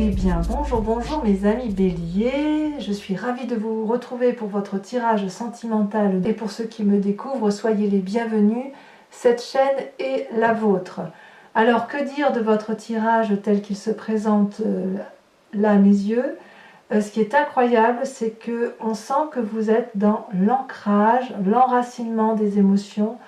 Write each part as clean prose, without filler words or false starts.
Eh bien bonjour, bonjour mes amis béliers, je suis ravie de vous retrouver pour votre tirage sentimental et pour ceux qui me découvrent, soyez les bienvenus, cette chaîne est la vôtre. Alors que dire de votre tirage tel qu'il se présente là à mes yeux? Ce qui est incroyable, c'est qu'on sent que vous êtes dans l'ancrage, l'enracinement des émotions.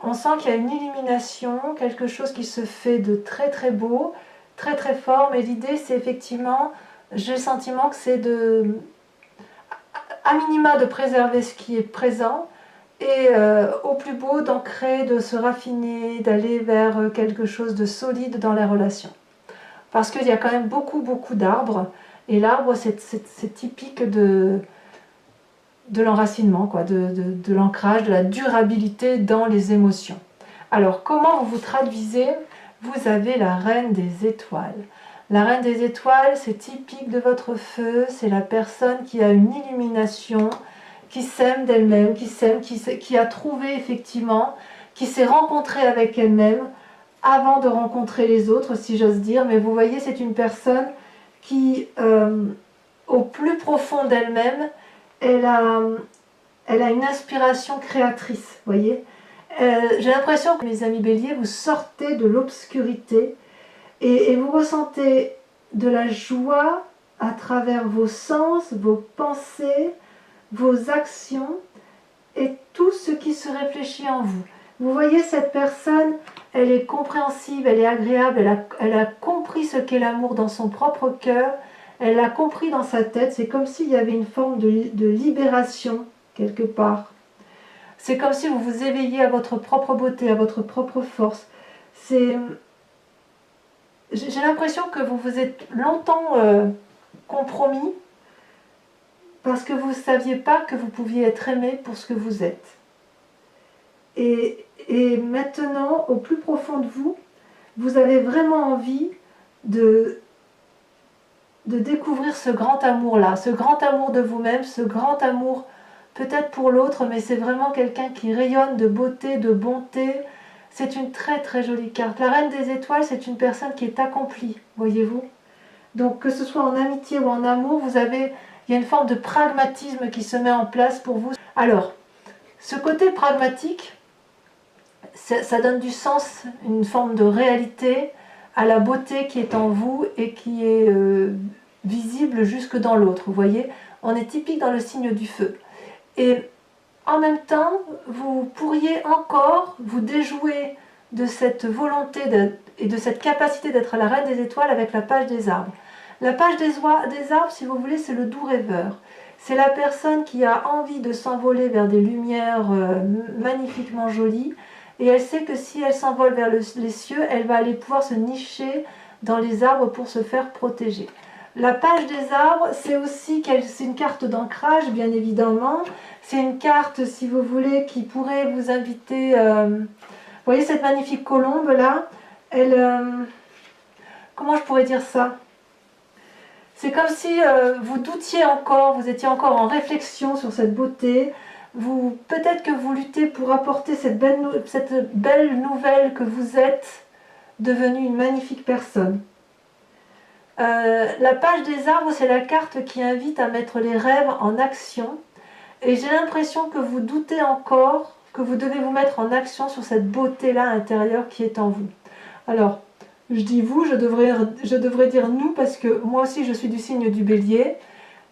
On sent qu'il y a une illumination, quelque chose qui se fait de très très beau, très très fort, mais l'idée c'est effectivement, j'ai le sentiment que c'est à minima de préserver ce qui est présent, et au plus beau d'ancrer, de se raffiner, d'aller vers quelque chose de solide dans les relations. Parce qu'il y a quand même beaucoup d'arbres, et l'arbre c'est typique de l'enracinement, de l'ancrage, de la durabilité dans les émotions. Alors, comment vous vous traduisez? Vous avez la reine des étoiles. La reine des étoiles, c'est typique de votre feu, c'est la personne qui a une illumination, qui s'aime d'elle-même, qui a trouvé effectivement, qui s'est rencontrée avec elle-même avant de rencontrer les autres, si j'ose dire. Mais vous voyez, c'est une personne qui, au plus profond d'elle-même, elle a une inspiration créatrice, voyez. J'ai l'impression que mes amis béliers, vous sortez de l'obscurité et vous ressentez de la joie à travers vos sens, vos pensées, vos actions et tout ce qui se réfléchit en vous. Vous voyez, cette personne, elle est compréhensive, elle est agréable, elle a compris ce qu'est l'amour dans son propre cœur. Elle l'a compris dans sa tête, c'est comme s'il y avait une forme de libération quelque part. C'est comme si vous vous éveilliez à votre propre beauté, à votre propre force. J'ai l'impression que vous vous êtes longtemps compromis parce que vous ne saviez pas que vous pouviez être aimé pour ce que vous êtes. Et maintenant, au plus profond de vous, vous avez vraiment envie de découvrir ce grand amour-là, ce grand amour de vous-même, ce grand amour peut-être pour l'autre, mais c'est vraiment quelqu'un qui rayonne de beauté, de bonté. C'est une très très jolie carte. La reine des étoiles, c'est une personne qui est accomplie, voyez-vous. Donc que ce soit en amitié ou en amour, il y a une forme de pragmatisme qui se met en place pour vous. Alors, ce côté pragmatique, ça donne du sens, une forme de réalité à la beauté qui est en vous et qui est visible jusque dans l'autre. Vous voyez, on est typique dans le signe du feu. Et en même temps, vous pourriez encore vous déjouer de cette volonté et de cette capacité d'être la reine des étoiles avec la page des arbres. La page des arbres, si vous voulez, c'est le doux rêveur. C'est la personne qui a envie de s'envoler vers des lumières magnifiquement jolies. Et elle sait que si elle s'envole vers les cieux, elle va aller pouvoir se nicher dans les arbres pour se faire protéger. La page des arbres, c'est aussi c'est une carte d'ancrage, bien évidemment. C'est une carte, si vous voulez, qui pourrait vous inviter... vous voyez cette magnifique colombe là? Comment je pourrais dire ça? C'est comme si vous doutiez encore, vous étiez encore en réflexion sur cette beauté. Peut-être que vous luttez pour apporter cette belle nouvelle que vous êtes devenue une magnifique personne. La page des arbres, c'est la carte qui invite à mettre les rêves en action. Et j'ai l'impression que vous doutez encore, que vous devez vous mettre en action sur cette beauté-là intérieure qui est en vous. Alors, je dis vous, je devrais dire nous, parce que moi aussi je suis du signe du bélier.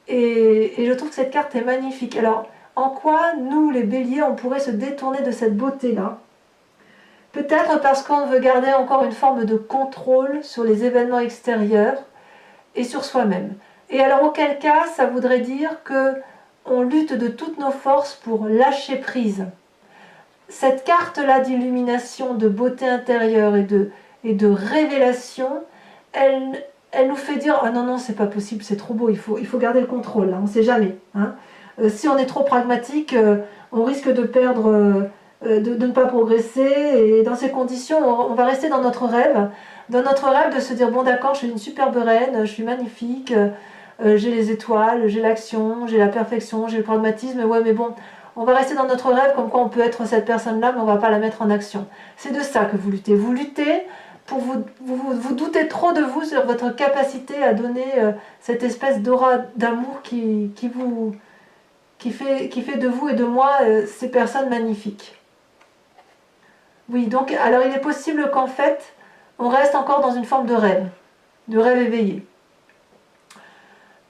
Et je trouve que cette carte est magnifique. Alors, en quoi, nous, les béliers, on pourrait se détourner de cette beauté-là? Peut-être parce qu'on veut garder encore une forme de contrôle sur les événements extérieurs et sur soi-même. Et alors, auquel cas, ça voudrait dire qu'on lutte de toutes nos forces pour lâcher prise. Cette carte-là d'illumination, de beauté intérieure et de révélation, elle nous fait dire « Ah non, non, c'est pas possible, c'est trop beau, il faut garder le contrôle, là, on ne sait jamais. Hein. Si on est trop pragmatique, on risque de perdre, de ne pas progresser, et dans ces conditions, on va rester dans notre rêve de se dire « Bon d'accord, je suis une superbe reine, je suis magnifique, j'ai les étoiles, j'ai l'action, j'ai la perfection, j'ai le pragmatisme, ouais mais bon, on va rester dans notre rêve comme quoi on peut être cette personne-là, mais on ne va pas la mettre en action. » C'est de ça que vous luttez. Vous luttez vous doutez trop de vous sur votre capacité à donner cette espèce d'aura d'amour qui fait de vous et de moi ces personnes magnifiques. Oui, donc alors il est possible qu'en fait, on reste encore dans une forme de rêve éveillé.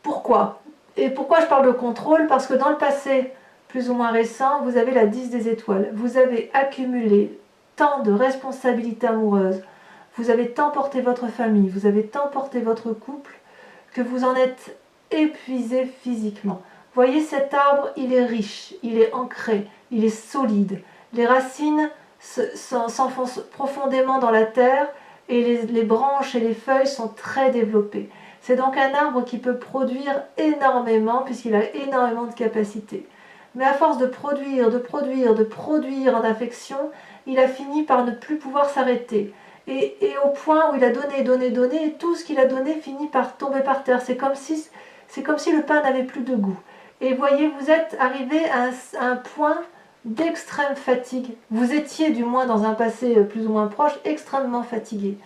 Pourquoi? Et pourquoi je parle de contrôle? Parce que dans le passé, plus ou moins récent, vous avez la 10 des étoiles. Vous avez accumulé tant de responsabilités amoureuses, vous avez tant porté votre famille, vous avez tant porté votre couple, que vous en êtes épuisé physiquement. Voyez, cet arbre, il est riche, il est ancré, il est solide. Les racines s'enfoncent profondément dans la terre et les branches et les feuilles sont très développées. C'est donc un arbre qui peut produire énormément puisqu'il a énormément de capacités. Mais à force de produire en affection, il a fini par ne plus pouvoir s'arrêter. Et au point où il a donné, et tout ce qu'il a donné finit par tomber par terre. C'est comme si le pain n'avait plus de goût. Et voyez, vous êtes arrivé à un point d'extrême fatigue. Vous étiez, du moins dans un passé plus ou moins proche, extrêmement fatigué.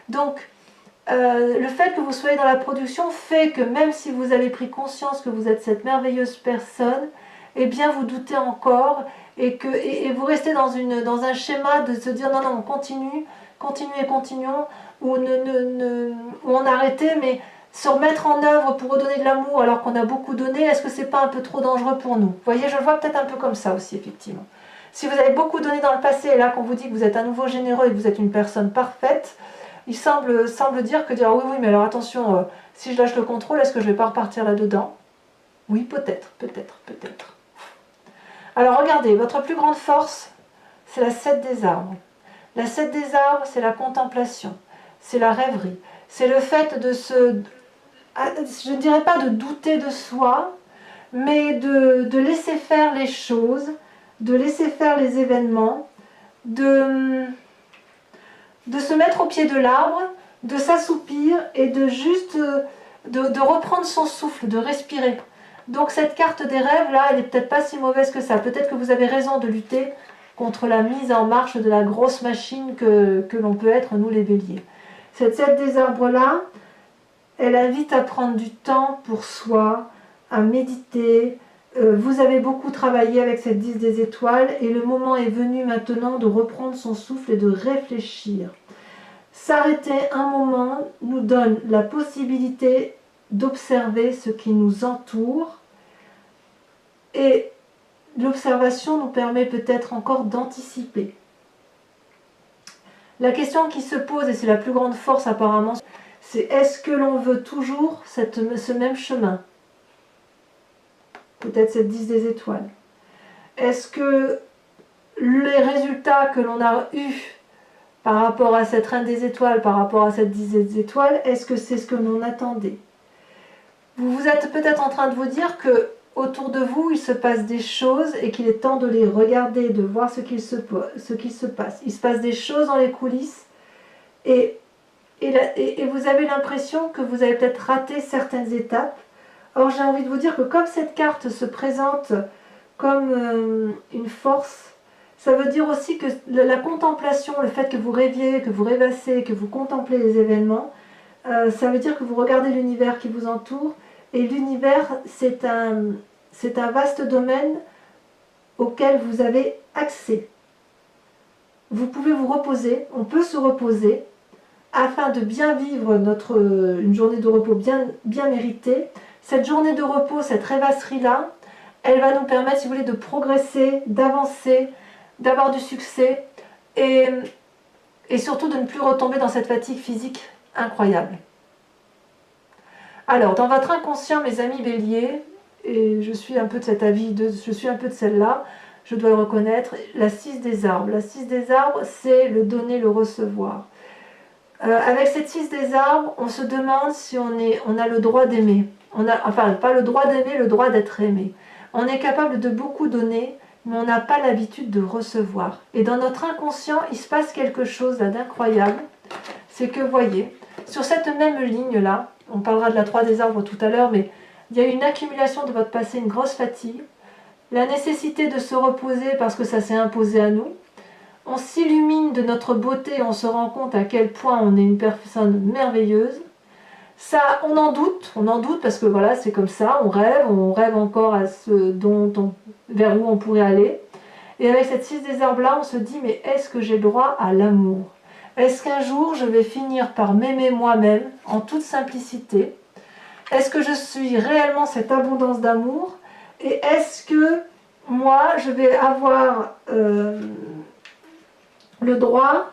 Donc, le fait que vous soyez dans la production fait que même si vous avez pris conscience que vous êtes cette merveilleuse personne, eh bien vous doutez encore et vous restez dans un schéma de se dire non, on continue, continuons, ou on arrêtait, mais se remettre en œuvre pour redonner de l'amour alors qu'on a beaucoup donné, est-ce que c'est pas un peu trop dangereux pour nous? Vous voyez, je le vois peut-être un peu comme ça aussi, effectivement. Si vous avez beaucoup donné dans le passé, et là qu'on vous dit que vous êtes à nouveau généreux et que vous êtes une personne parfaite, il semble dire oui, mais alors attention, si je lâche le contrôle, est-ce que je ne vais pas repartir là-dedans? Oui, peut-être. Alors regardez, votre plus grande force, c'est la 7 des arbres. La 7 des arbres, c'est la contemplation, c'est la rêverie, c'est le fait de je ne dirais pas de douter de soi, mais de laisser faire les choses, de laisser faire les événements, de se mettre au pied de l'arbre, de s'assoupir et de reprendre son souffle, de respirer. Donc cette carte des rêves, là, elle n'est peut-être pas si mauvaise que ça. Peut-être que vous avez raison de lutter contre la mise en marche de la grosse machine que l'on peut être, nous les béliers. Cette 7 des arbres-là, elle invite à prendre du temps pour soi, à méditer. Vous avez beaucoup travaillé avec cette 10 des étoiles et le moment est venu maintenant de reprendre son souffle et de réfléchir. S'arrêter un moment nous donne la possibilité d'observer ce qui nous entoure et l'observation nous permet peut-être encore d'anticiper. La question qui se pose, et c'est la plus grande force apparemment, c'est est-ce que l'on veut toujours ce même chemin? Peut-être cette 10 des étoiles. Est-ce que les résultats que l'on a eus par rapport à cette reine des étoiles, par rapport à cette 10 des étoiles, est-ce que c'est ce que l'on attendait? Vous êtes peut-être en train de vous dire que autour de vous, il se passe des choses et qu'il est temps de les regarder, de voir ce qu'il se passe. Il se passe des choses dans les coulisses et vous avez l'impression que vous avez peut-être raté certaines étapes. Or, j'ai envie de vous dire que comme cette carte se présente comme une force, ça veut dire aussi que la contemplation, le fait que vous rêviez, que vous rêvassez, que vous contemplez les événements, ça veut dire que vous regardez l'univers qui vous entoure. Et l'univers, c'est un vaste domaine auquel vous avez accès. Vous pouvez vous reposer, on peut se reposer, afin de bien vivre une journée de repos bien méritée. Cette journée de repos, cette rêvasserie-là, elle va nous permettre, si vous voulez, de progresser, d'avancer, d'avoir du succès et surtout de ne plus retomber dans cette fatigue physique incroyable. Alors, dans votre inconscient, mes amis béliers, et je suis un peu de cet avis, je suis un peu de celle-là, je dois le reconnaître, la 6 des arbres. La 6 des arbres, c'est le donner, le recevoir. Avec cette 6 des arbres, on se demande si on a le droit d'aimer. Enfin, pas le droit d'aimer, le droit d'être aimé. On est capable de beaucoup donner, mais on n'a pas l'habitude de recevoir. Et dans notre inconscient, il se passe quelque chose là d'incroyable. C'est que, voyez, sur cette même ligne-là, on parlera de la 3 des arbres tout à l'heure, mais il y a une accumulation de votre passé, une grosse fatigue, la nécessité de se reposer parce que ça s'est imposé à nous, on s'illumine de notre beauté, on se rend compte à quel point on est une personne merveilleuse. Ça, on en doute parce que voilà, c'est comme ça, on rêve encore à ce vers où on pourrait aller. Et avec cette 6 des arbres là, on se dit, mais est-ce que j'ai droit à l'amour? Est-ce qu'un jour je vais finir par m'aimer moi-même en toute simplicité? Est-ce que je suis réellement cette abondance d'amour? Et est-ce que moi, je vais avoir le droit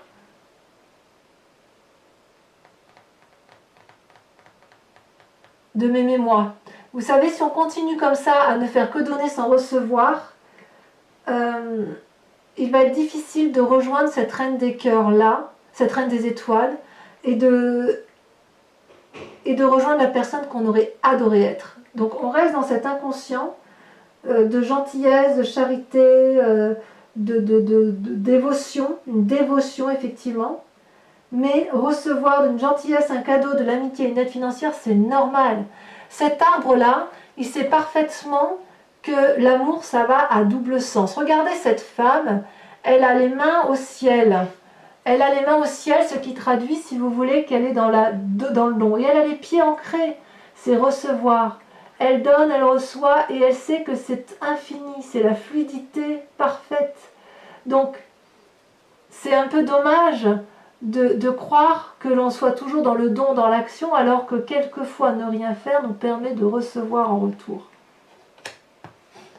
de m'aimer moi? Vous savez, si on continue comme ça à ne faire que donner sans recevoir, il va être difficile de rejoindre cette reine des cœurs là, cette reine des étoiles, et de rejoindre la personne qu'on aurait adoré être. Donc on reste dans cet inconscient de gentillesse, de charité, de dévotion, une dévotion effectivement, mais recevoir d'une gentillesse un cadeau, de l'amitié, une aide financière, c'est normal. Cet arbre-là, il sait parfaitement que l'amour, ça va à double sens. Regardez cette femme, elle a les mains au ciel. Elle a les mains au ciel, ce qui traduit, si vous voulez, qu'elle est dans le don. Et elle a les pieds ancrés, c'est recevoir. Elle donne, elle reçoit, et elle sait que c'est infini, c'est la fluidité parfaite. Donc, c'est un peu dommage de croire que l'on soit toujours dans le don, dans l'action, alors que quelquefois ne rien faire nous permet de recevoir en retour.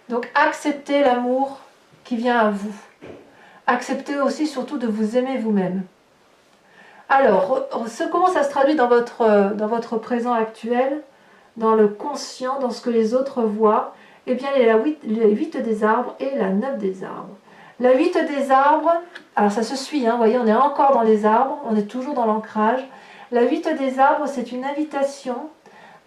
Donc, acceptez l'amour qui vient à vous. Acceptez aussi surtout de vous aimer vous-même. Alors, comment ça se traduit dans votre présent actuel, dans le conscient, dans ce que les autres voient? Eh bien, il y a les 8 des arbres et la 9 des arbres. La 8 des arbres, alors ça se suit, vous voyez, on est encore dans les arbres, on est toujours dans l'ancrage. La 8 des arbres, c'est une invitation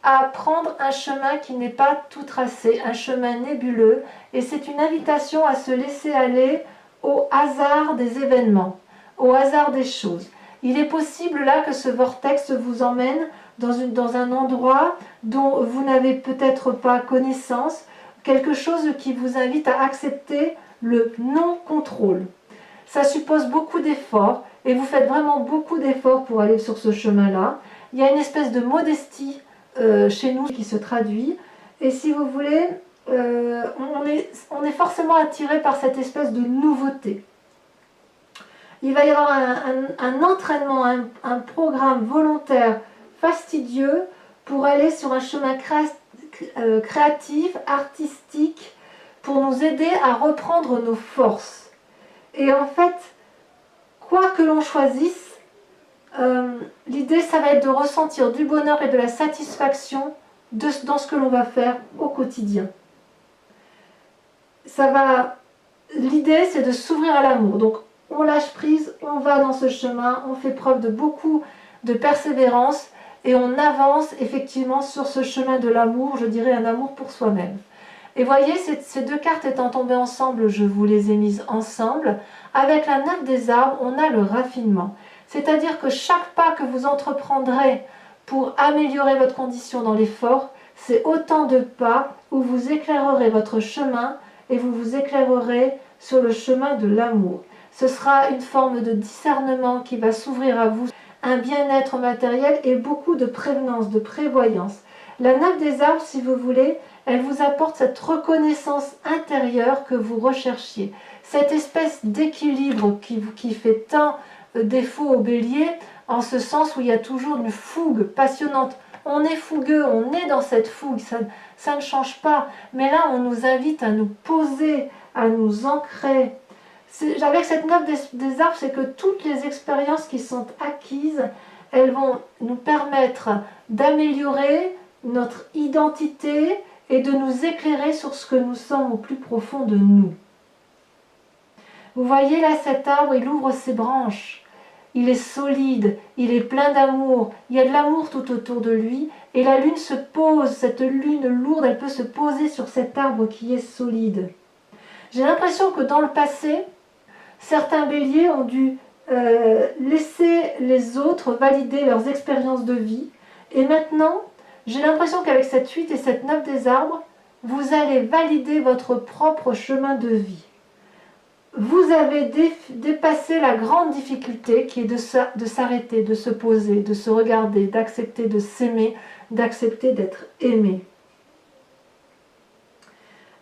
à prendre un chemin qui n'est pas tout tracé, un chemin nébuleux, et c'est une invitation à se laisser aller au hasard des événements, au hasard des choses. Il est possible là que ce vortex vous emmène dans un endroit dont vous n'avez peut-être pas connaissance, quelque chose qui vous invite à accepter le non-contrôle. Ça suppose beaucoup d'efforts, et vous faites vraiment beaucoup d'efforts pour aller sur ce chemin-là. Il y a une espèce de modestie chez nous qui se traduit, et si vous voulez, on est forcément attiré par cette espèce de nouveauté. Il va y avoir un entraînement, un programme volontaire fastidieux pour aller sur un chemin créatif, artistique, pour nous aider à reprendre nos forces. Et en fait, quoi que l'on choisisse, l'idée, ça va être de ressentir du bonheur et de la satisfaction dans ce que l'on va faire au quotidien. L'idée, c'est de s'ouvrir à l'amour. Donc, on lâche prise, on va dans ce chemin, on fait preuve de beaucoup de persévérance et on avance effectivement sur ce chemin de l'amour, je dirais un amour pour soi-même. Et voyez, ces deux cartes étant tombées ensemble, je vous les ai mises ensemble. Avec la 9 des arbres, on a le raffinement. C'est-à-dire que chaque pas que vous entreprendrez pour améliorer votre condition dans l'effort, c'est autant de pas où vous éclairerez votre chemin et vous vous éclairerez sur le chemin de l'amour. Ce sera une forme de discernement qui va s'ouvrir à vous, un bien-être matériel et beaucoup de prévenance, de prévoyance. La 9 des arbres, si vous voulez, elle vous apporte cette reconnaissance intérieure que vous recherchiez. Cette espèce d'équilibre qui fait tant défaut au bélier, en ce sens où il y a toujours une fougue passionnante. On est fougueux, on est dans cette fougue, ça ne change pas. Mais là, on nous invite à nous poser, à nous ancrer. Avec cette 9 des arbres, c'est que toutes les expériences qui sont acquises, elles vont nous permettre d'améliorer notre identité et de nous éclairer sur ce que nous sommes au plus profond de nous. Vous voyez là cet arbre, il ouvre ses branches, il est solide, il est plein d'amour, il y a de l'amour tout autour de lui, et la lune se pose, cette lune lourde, elle peut se poser sur cet arbre qui est solide. J'ai l'impression que dans le passé, certains béliers ont dû laisser les autres valider leurs expériences de vie, et maintenant, j'ai l'impression qu'avec cette 8 et cette 9 des arbres, vous allez valider votre propre chemin de vie. vous avez dépassé la grande difficulté qui est de s'arrêter, de se poser, de se regarder, d'accepter de s'aimer, d'accepter d'être aimé.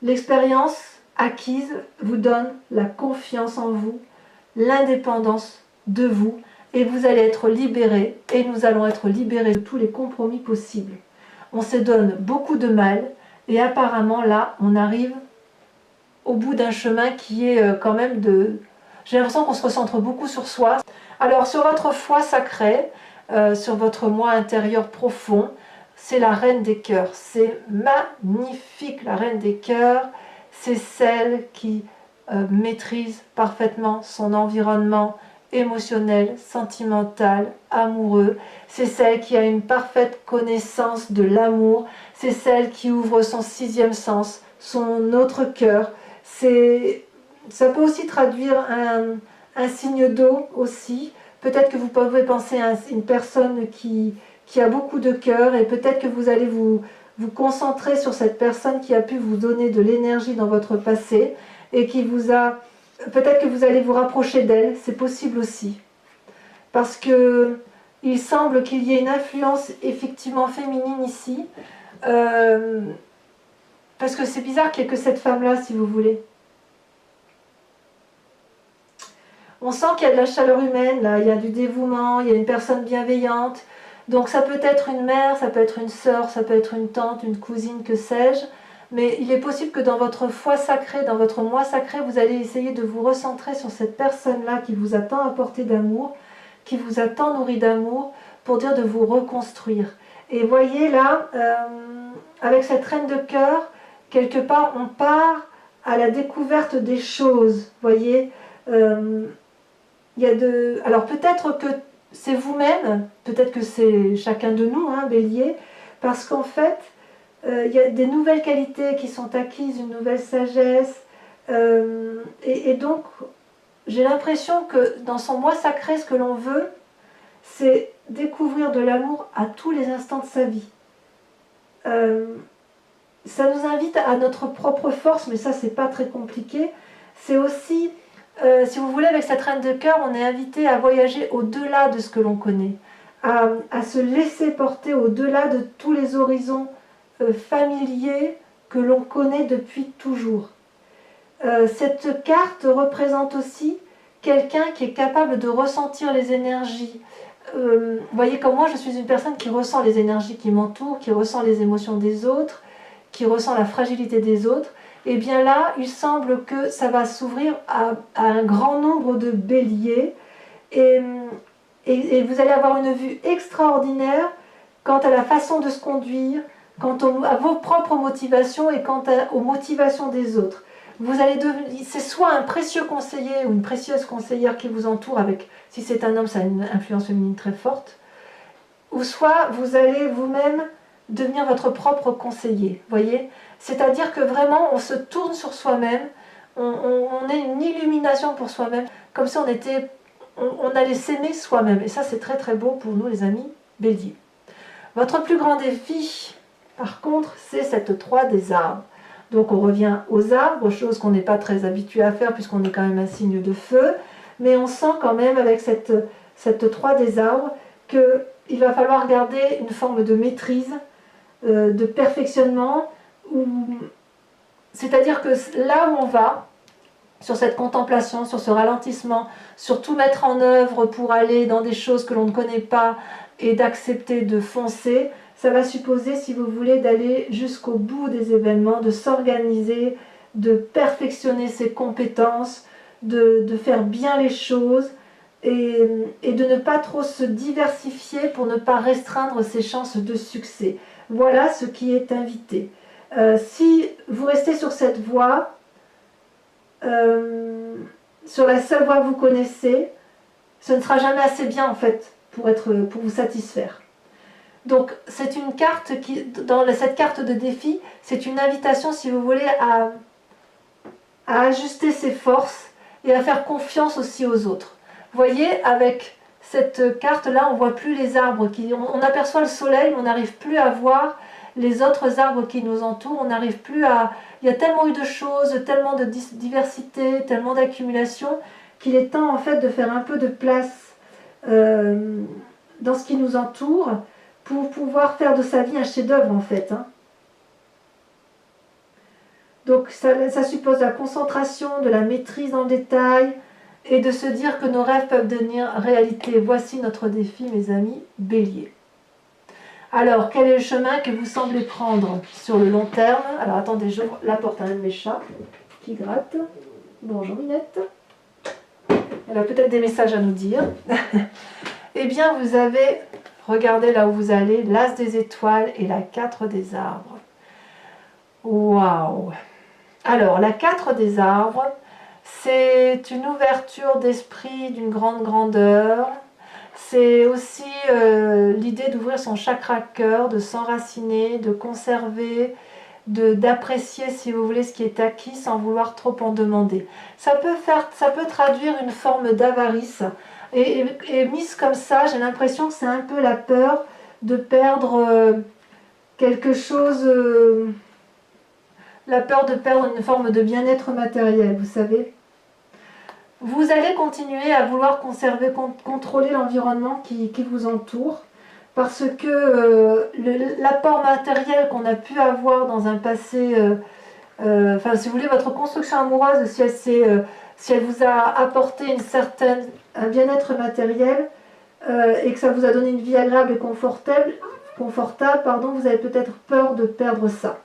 L'expérience acquise vous donne la confiance en vous, l'indépendance de vous, et vous allez être libérés, et nous allons être libérés de tous les compromis possibles. On se donne beaucoup de mal, et apparemment là, on arrive au bout d'un chemin qui est quand même de... J'ai l'impression qu'on se recentre beaucoup sur soi. Alors sur votre foi sacrée, sur votre moi intérieur profond, c'est la reine des cœurs. C'est magnifique, la reine des cœurs. C'est celle qui maîtrise parfaitement son environnement émotionnel, sentimental, amoureux. C'est celle qui a une parfaite connaissance de l'amour. C'est celle qui ouvre son sixième sens, son autre cœur. Ça peut aussi traduire un signe d'eau aussi. Peut-être que vous pouvez penser à une personne qui a beaucoup de cœur, et peut-être que vous allez vous concentrer sur cette personne qui a pu vous donner de l'énergie dans votre passé et qui vous a... Peut-être que vous allez vous rapprocher d'elle, c'est possible aussi. Parce que il semble qu'il y ait une influence effectivement féminine ici. Parce que c'est bizarre qu'il n'y ait que cette femme-là, si vous voulez. On sent qu'il y a de la chaleur humaine, là, il y a du dévouement, il y a une personne bienveillante. Donc ça peut être une mère, ça peut être une sœur, ça peut être une tante, une cousine, que sais-je. Mais il est possible que dans votre foi sacrée, dans votre moi sacré, vous allez essayer de vous recentrer sur cette personne-là qui vous a tant apporté d'amour, qui vous a tant nourri d'amour, pour dire de vous reconstruire. Et voyez là, avec cette reine de cœur, quelque part on part à la découverte des choses, voyez. Alors peut-être que c'est vous-même, peut-être que c'est chacun de nous, hein, Bélier, parce qu'en fait, il y a des nouvelles qualités qui sont acquises, une nouvelle sagesse, et donc j'ai l'impression que dans son moi sacré, ce que l'on veut, c'est découvrir de l'amour à tous les instants de sa vie. Ça nous invite à notre propre force, mais ça c'est pas très compliqué. C'est aussi, si vous voulez, avec cette reine de cœur, on est invité à voyager au-delà de ce que l'on connaît, à se laisser porter au-delà de tous les horizons familiers que l'on connaît depuis toujours. Cette carte représente aussi quelqu'un qui est capable de ressentir les énergies. Vous voyez, comme moi, je suis une personne qui ressent les énergies qui m'entourent, qui ressent les émotions des autres, qui ressent la fragilité des autres. Et bien là, il semble que ça va s'ouvrir à un grand nombre de béliers, et vous allez avoir une vue extraordinaire quant à la façon de se conduire, quant à vos propres motivations et quant aux motivations des autres. Vous allez devenir, c'est soit un précieux conseiller ou une précieuse conseillère qui vous entoure, avec, si c'est un homme, ça a une influence féminine très forte, ou soit vous allez vous-même devenir votre propre conseiller, voyez. C'est-à-dire que vraiment on se tourne sur soi-même, on est une illumination pour soi-même, comme si on allait s'aimer soi-même, et ça c'est très très beau pour nous les amis Bélier. Votre plus grand défi, par contre, c'est cette 3 des arbres. Donc on revient aux arbres, chose qu'on n'est pas très habitué à faire puisqu'on est quand même un signe de feu, mais on sent quand même avec cette 3 des arbres qu'il va falloir garder une forme de maîtrise, de perfectionnement, c'est-à-dire que là où on va, sur cette contemplation, sur ce ralentissement, sur tout mettre en œuvre pour aller dans des choses que l'on ne connaît pas et d'accepter de foncer, ça va supposer, si vous voulez, d'aller jusqu'au bout des événements, de s'organiser, de perfectionner ses compétences, de faire bien les choses et de ne pas trop se diversifier pour ne pas restreindre ses chances de succès. Voilà ce qui est invité. Si vous restez sur cette voie, sur la seule voie que vous connaissez, ce ne sera jamais assez bien en fait pour vous satisfaire. Donc c'est une carte qui, dans cette carte de défi, c'est une invitation, si vous voulez, à ajuster ses forces et à faire confiance aussi aux autres. Vous voyez, avec cette carte-là, on ne voit plus les arbres, on aperçoit le soleil, mais on n'arrive plus à voir les autres arbres qui nous entourent. On n'arrive plus à... Il y a tellement eu de choses, tellement de diversité, tellement d'accumulation, qu'il est temps en fait de faire un peu de place dans ce qui nous entoure pour pouvoir faire de sa vie un chef-d'œuvre en fait. Hein. Donc ça suppose de la concentration, de la maîtrise dans le détail et de se dire que nos rêves peuvent devenir réalité. Voici notre défi, mes amis Bélier. Alors, quel est le chemin que vous semblez prendre sur le long terme? Alors, attendez, j'ouvre la porte à un de mes chats qui gratte. Bonjour Minette. Elle a peut-être des messages à nous dire. Eh bien, vous avez, regardez là où vous allez, l'as des étoiles et la 4 des arbres. Waouh! Alors, la 4 des arbres, c'est une ouverture d'esprit d'une grande grandeur. C'est aussi l'idée d'ouvrir son chakra cœur, de s'enraciner, de conserver, d'apprécier, si vous voulez, ce qui est acquis sans vouloir trop en demander. Ça peut traduire une forme d'avarice. Et mise comme ça, j'ai l'impression que c'est un peu la peur de perdre quelque chose, la peur de perdre une forme de bien-être matériel, vous savez. Vous allez continuer à vouloir conserver, contrôler l'environnement qui vous entoure, parce que l'apport matériel qu'on a pu avoir dans un passé, enfin si vous voulez, votre construction amoureuse, si elle vous a apporté un bien-être matériel et que ça vous a donné une vie agréable et confortable, vous avez peut-être peur de perdre ça.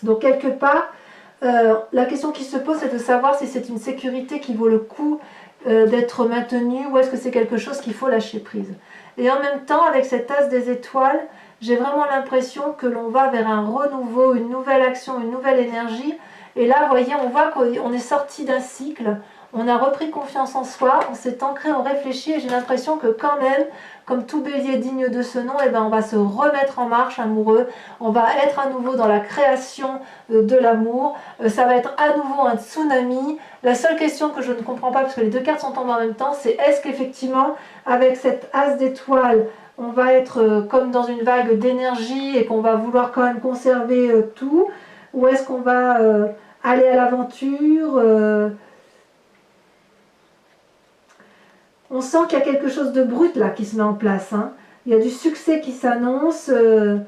Donc quelque part, la question qui se pose, c'est de savoir si c'est une sécurité qui vaut le coup d'être maintenue ou est-ce que c'est quelque chose qu'il faut lâcher prise. Et en même temps, avec cet as des étoiles, j'ai vraiment l'impression que l'on va vers un renouveau, une nouvelle action, une nouvelle énergie. Et là, vous voyez, on voit qu'on est sorti d'un cycle, on a repris confiance en soi, on s'est ancré, on réfléchit, et j'ai l'impression que quand même, comme tout bélier digne de ce nom, eh ben, on va se remettre en marche amoureux, on va être à nouveau dans la création de l'amour, ça va être à nouveau un tsunami. La seule question que je ne comprends pas, parce que les deux cartes sont tombées en même temps, c'est est-ce qu'effectivement, avec cette as d'étoiles, on va être comme dans une vague d'énergie et qu'on va vouloir quand même conserver tout, ou est-ce qu'on va aller à l'aventure On sent qu'il y a quelque chose de brut là qui se met en place. Hein. Il y a du succès qui s'annonce, il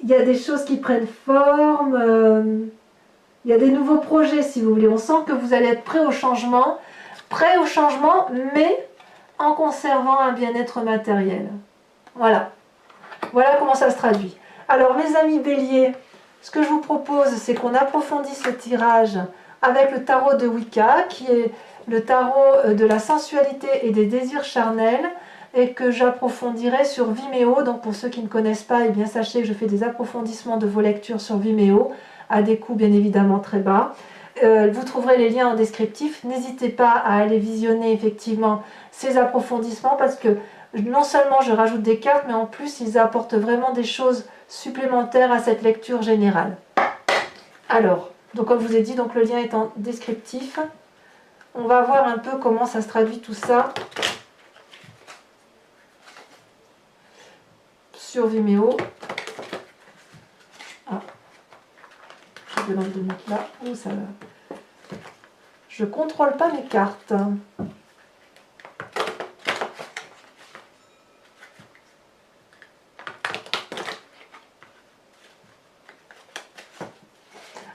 y a des choses qui prennent forme, il y a des nouveaux projets si vous voulez. On sent que vous allez être prêt au changement, mais en conservant un bien-être matériel. Voilà. Voilà comment ça se traduit. Alors mes amis béliers, ce que je vous propose, c'est qu'on approfondisse le tirage avec le tarot de Wicca, qui est le tarot de la sensualité et des désirs charnels, et que j'approfondirai sur Vimeo. Donc pour ceux qui ne connaissent pas, eh bien sachez que je fais des approfondissements de vos lectures sur Vimeo, à des coûts bien évidemment très bas. Vous trouverez les liens en descriptif. N'hésitez pas à aller visionner effectivement ces approfondissements, parce que non seulement je rajoute des cartes, mais en plus ils apportent vraiment des choses supplémentaires à cette lecture générale. Alors, donc comme je vous ai dit, donc le lien est en descriptif. On va voir un peu comment ça se traduit tout ça sur Vimeo. Ah, je vais l'enlever là. Oh, ça va. Je ne contrôle pas mes cartes.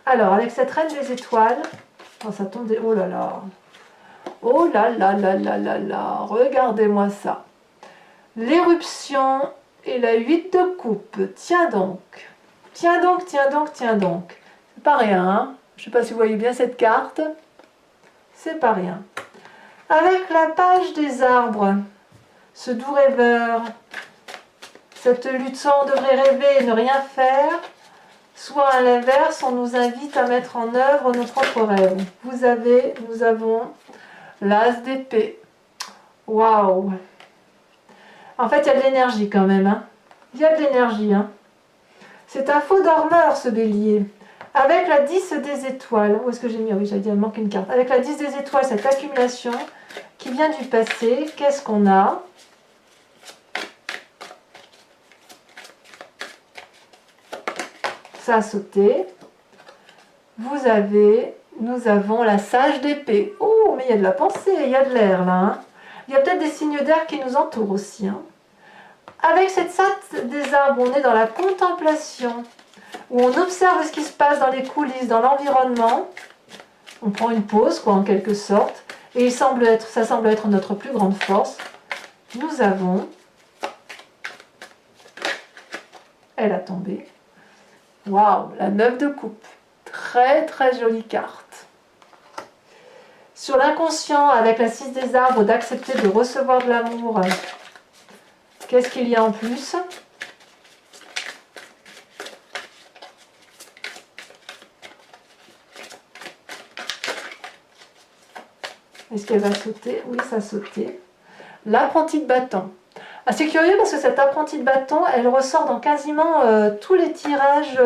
Alors, avec cette reine des étoiles, oh, ça tombe des... Oh là là. Oh là là là là là là. Regardez-moi ça. L'éruption et la 8 de coupe. Tiens donc. Tiens donc, tiens donc, tiens donc. C'est pas rien, hein. Je ne sais pas si vous voyez bien cette carte. C'est pas rien. Avec la page des arbres, ce doux rêveur, cette lutte sans on devrait rêver et ne rien faire, soit à l'inverse, on nous invite à mettre en œuvre nos propres rêves. Nous avons l'as d'épée. Waouh! En fait, il y a de l'énergie quand même. Hein. Il y a de l'énergie. Hein. C'est un faux dormeur, ce bélier. Avec la 10 des étoiles. Où est-ce que j'ai mis? Ah oui, j'avais dit, il me manque une carte. Avec la 10 des étoiles, cette accumulation qui vient du passé. Qu'est-ce qu'on a? ça a sauté. Nous avons la sage d'épée. Oh, mais il y a de la pensée, il y a de l'air là. Hein. Il y a peut-être des signes d'air qui nous entourent aussi. Hein. Avec cette salle des arbres, on est dans la contemplation, où on observe ce qui se passe dans les coulisses, dans l'environnement. On prend une pause, quoi, en quelque sorte. Et ça semble être notre plus grande force. Nous avons... Elle a tombé. Waouh, la 9 de coupe. Très très jolie carte. Sur l'inconscient, avec la 6 des arbres, d'accepter de recevoir de l'amour. Qu'est-ce qu'il y a en plus? Est-ce qu'elle va sauter? Oui, ça a sauté. L'apprenti de bâton. Ah, c'est curieux parce que cette apprentie de bâton, elle ressort dans quasiment tous les tirages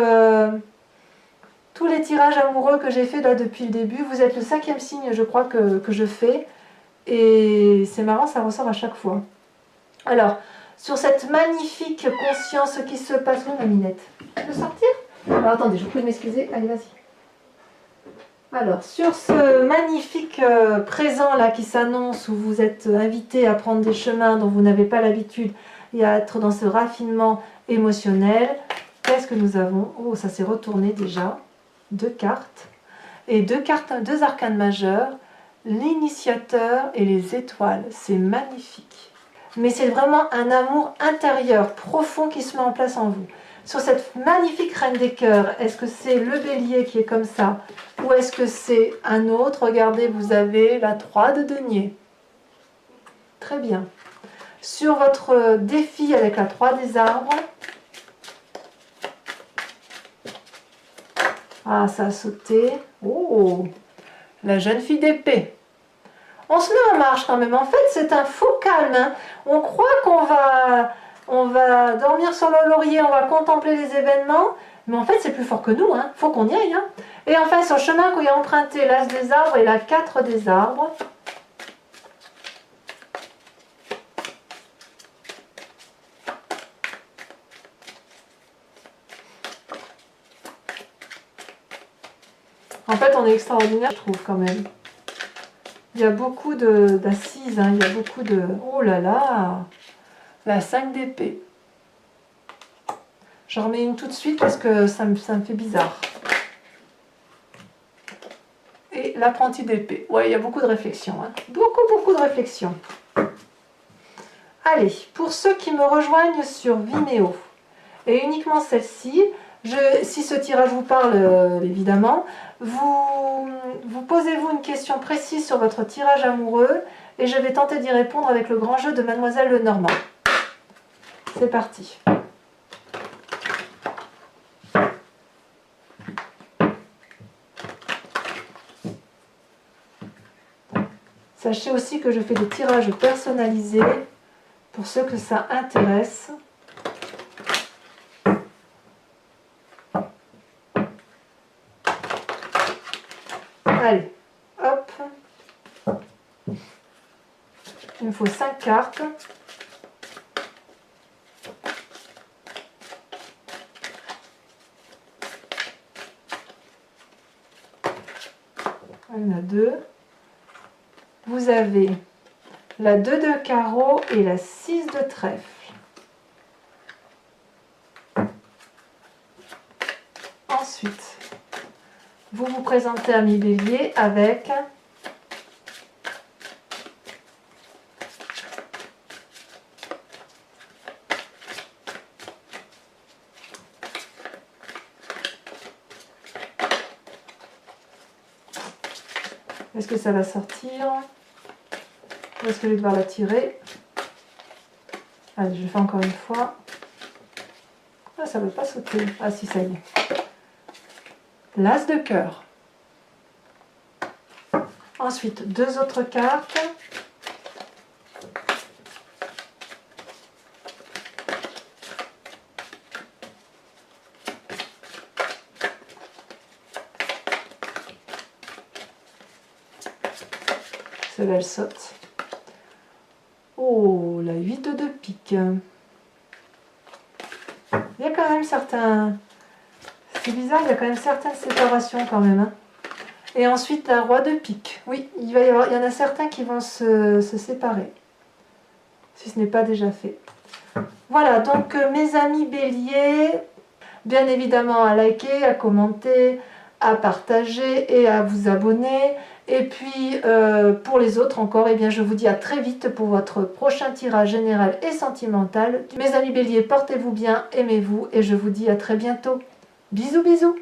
amoureux que j'ai fait là depuis le début. Vous êtes le 5e signe, je crois, que je fais. Et c'est marrant, ça ressort à chaque fois. Alors, sur cette magnifique conscience qui se passe... Oui, ma minette. Je peux sortir? Alors, attendez, je vous prie de m'excuser. Allez, vas-y. Alors, sur ce magnifique présent là qui s'annonce, où vous êtes invité à prendre des chemins dont vous n'avez pas l'habitude et à être dans ce raffinement émotionnel, qu'est-ce que nous avons? Oh, ça s'est retourné déjà. 2 cartes. Et 2 arcanes majeures, l'initiateur et les étoiles. C'est magnifique. Mais c'est vraiment un amour intérieur, profond qui se met en place en vous. Sur cette magnifique reine des cœurs, est-ce que c'est le bélier qui est comme ça? Ou est-ce que c'est un autre? Regardez, vous avez la 3 de denier. Très bien. Sur votre défi avec la 3 des arbres, ah, ça a sauté. Oh, la jeune fille d'épée. On se met en marche quand même. En fait, c'est un faux calme. Hein. On croit on va dormir sur le laurier, on va contempler les événements, mais en fait, c'est plus fort que nous. Hein. Faut qu'on y aille. Hein. Et enfin, sur le chemin qu'on y a emprunté, l'as des arbres et la 4 des arbres. En fait, on est extraordinaire, je trouve, quand même. Il y a beaucoup d'assises, hein. Il y a beaucoup de... Oh là là! La 5 d'épée. J'en remets une tout de suite parce que ça me fait bizarre. Et l'apprenti d'épée. Ouais, il y a beaucoup de réflexion. Hein. Beaucoup de réflexion. Allez, pour ceux qui me rejoignent sur Vimeo, et uniquement celle-ci, si ce tirage vous parle, évidemment, vous posez-vous une question précise sur votre tirage amoureux et je vais tenter d'y répondre avec le grand jeu de Mademoiselle Lenormand. C'est parti. Sachez aussi que je fais des tirages personnalisés pour ceux que ça intéresse. Allez, hop. Il me faut 5 cartes. Il y en a 2. Vous avez la 2 de carreau et la 6 de trèfle. Ensuite, vous vous présentez à mi-bélier avec est-ce que ça va sortir? Ou est-ce que je vais devoir la tirer? Allez, je fais encore une fois. Ah, ça ne veut pas sauter. Ah si, ça y est. L'as de cœur. Ensuite, 2 autres cartes. Celle-là, elle saute. Oh, la 8 de pique. Il y a quand même certains C'est bizarre, il y a quand même certaines séparations quand même. Hein. Et ensuite, la roi de pique. Oui, il y en a certains qui vont se séparer. Si ce n'est pas déjà fait. Voilà, donc mes amis béliers, bien évidemment à liker, à commenter, à partager et à vous abonner. Et puis pour les autres encore, eh bien, je vous dis à très vite pour votre prochain tirage général et sentimental. Mes amis béliers, portez-vous bien, aimez-vous et je vous dis à très bientôt. Bisous bisous.